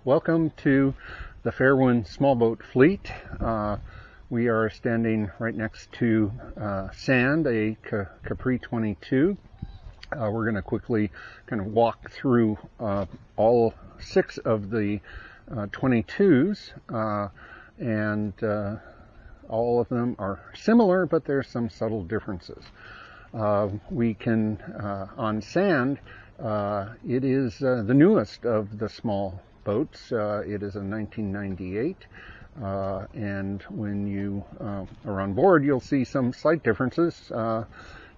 Welcome to the Fairwind Small Boat Fleet. We are standing right next to Sand, a Capri 22. We're going to quickly kind of walk through all 6 of the 22s, and all of them are similar, but there's some subtle differences. We can, on Sand, it is the newest of the small boats. It is a 1998, and when you are on board, you'll see some slight differences,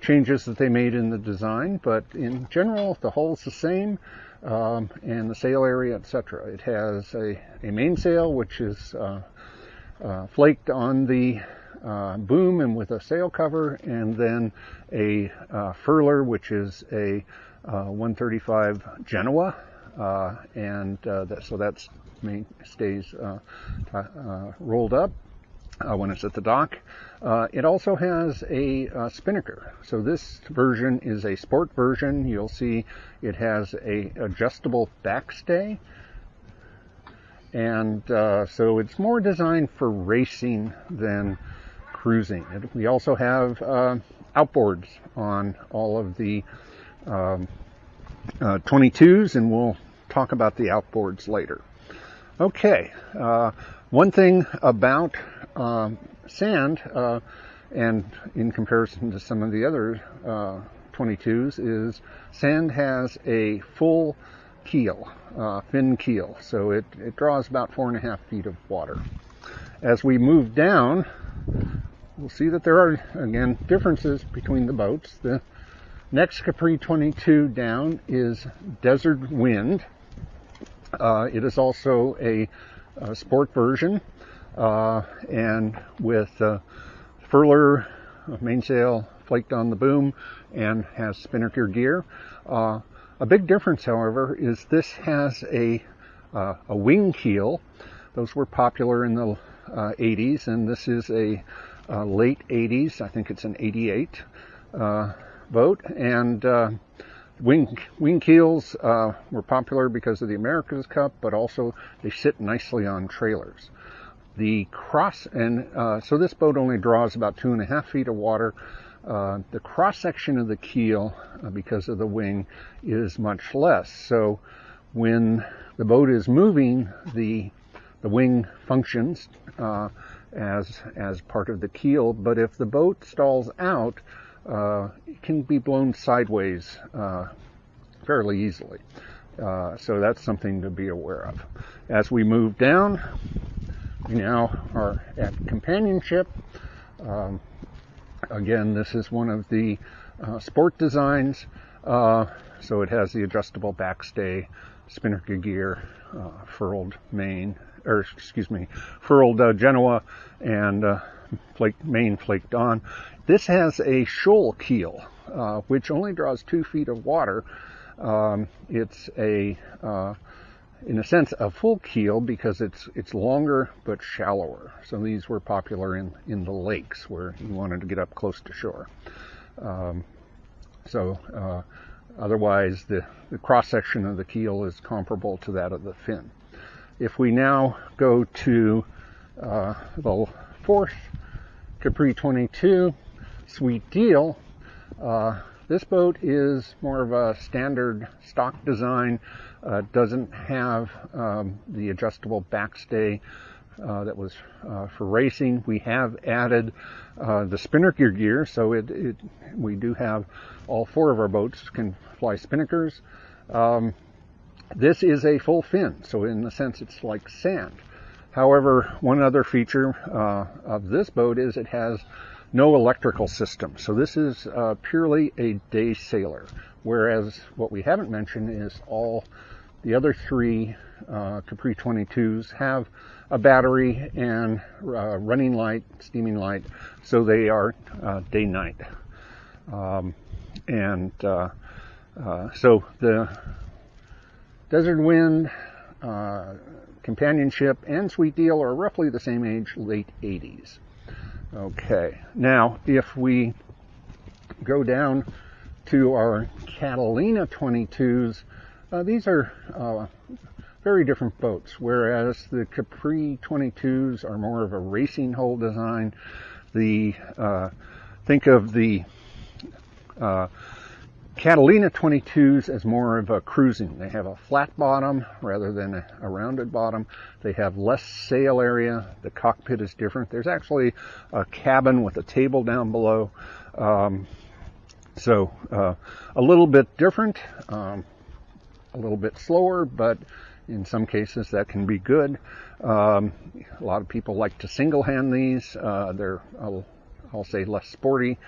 changes that they made in the design, but in general, the hull's the same, and the sail area, etc. It has a mainsail, which is flaked on the boom and with a sail cover, and then a furler, which is a 135 Genoa, so that's stays rolled up when it's at the dock. It also has a spinnaker. So this version is a sport version. You'll see it has a adjustable backstay, and so it's more designed for racing than cruising. We also have outboards on all of the 22s, and we'll talk about the outboards later. Okay, one thing about Sand, and in comparison to some of the other 22s, is Sand has a full keel, fin keel, so it draws about 4.5 feet of water. As we move down, we'll see that there are, again, differences between the boats. The next Capri 22 down is Desert Wind. It is also a sport version, and with furler, mainsail flaked on the boom, and has spinnaker gear. A big difference, however, is this has a wing keel. Those were popular in the 80s, and this is a late 80s, I think it's an 88 boat, and wing keels were popular because of the America's Cup, but also they sit nicely on trailers. So this boat only draws about 2.5 feet of water. The cross section of the keel, because of the wing, is much less. So when the boat is moving, the wing functions as part of the keel, but if the boat stalls out, it can be blown sideways fairly easily. So that's something to be aware of. As we move down, we now are at companionship. Again, this is one of the sport designs, so it has the adjustable backstay, spinnaker gear, furled Genoa, and main flaked on. This has a shoal keel, which only draws 2 feet of water. It's in a sense, a full keel because it's longer but shallower. So these were popular in the lakes where you wanted to get up close to shore. Otherwise, the cross-section of the keel is comparable to that of the fin. If we now go to the 4th Capri 22, Sweet Deal, this boat is more of a standard stock design. Doesn't have the adjustable backstay that was for racing. We have added the spinnaker gear, so we do have all 4 of our boats can fly spinnakers. This is a full fin, so in a sense it's like Sand. However, one other feature of this boat is it has no electrical system. So this is purely a day sailor, whereas what we haven't mentioned is all the other 3 Capri 22s have a battery and running light, steaming light, so they are day-night. So the Desert Wind, Companionship, and Sweet Deal are roughly the same age, late 80s. Okay, now if we go down to our Catalina 22s, these are very different boats. Whereas the Capri 22s are more of a racing hull design. Think of the Catalina 22s as more of a cruising. They have a flat bottom rather than a rounded bottom. They have less sail area. The cockpit is different. There's actually a cabin with a table down below. So a little bit different, a little bit slower, but in some cases that can be good. A lot of people like to single hand these. They're, I'll say, less sporty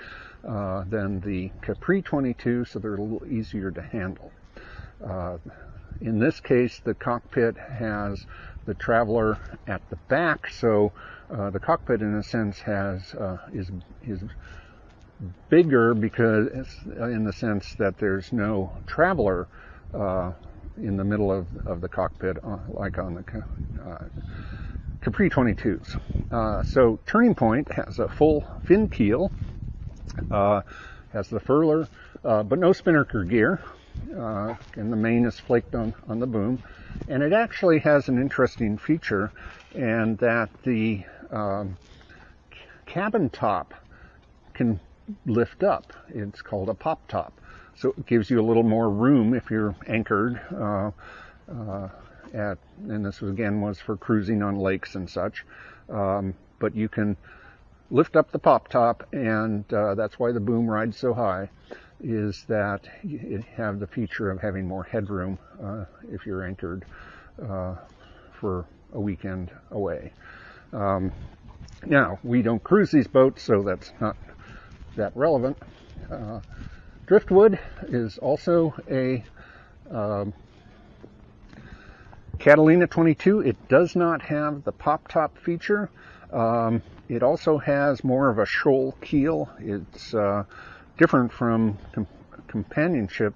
than the Capri 22, so they're a little easier to handle. In this case, the cockpit has the traveler at the back, so the cockpit, in a sense, is bigger because, in the sense that there's no traveler in the middle of the cockpit, like on the Capri 22s. So Turning Point has a full fin keel, has the furler, but no spinnaker gear, and the main is flaked on the boom. And it actually has an interesting feature, and that the cabin top can lift up. It's called a pop top. So it gives you a little more room if you're anchored and this again was for cruising on lakes and such. But you can lift up the pop top, and that's why the boom rides so high, is that you have the feature of having more headroom if you're anchored for a weekend away. Now, we don't cruise these boats, so that's not that relevant. Driftwood is also a Catalina 22. It does not have the pop top feature. It also has more of a shoal keel. It's different from companionship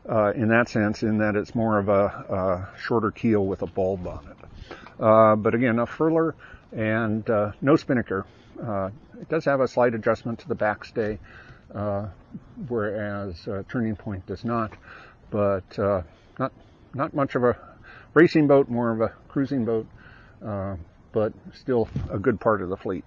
in that sense, in that it's more of a shorter keel with a bulb on it. But again, a furler and no spinnaker. It does have a slight adjustment to the backstay, whereas Turning Point does not. But not much of a racing boat, more of a cruising boat, but still a good part of the fleet.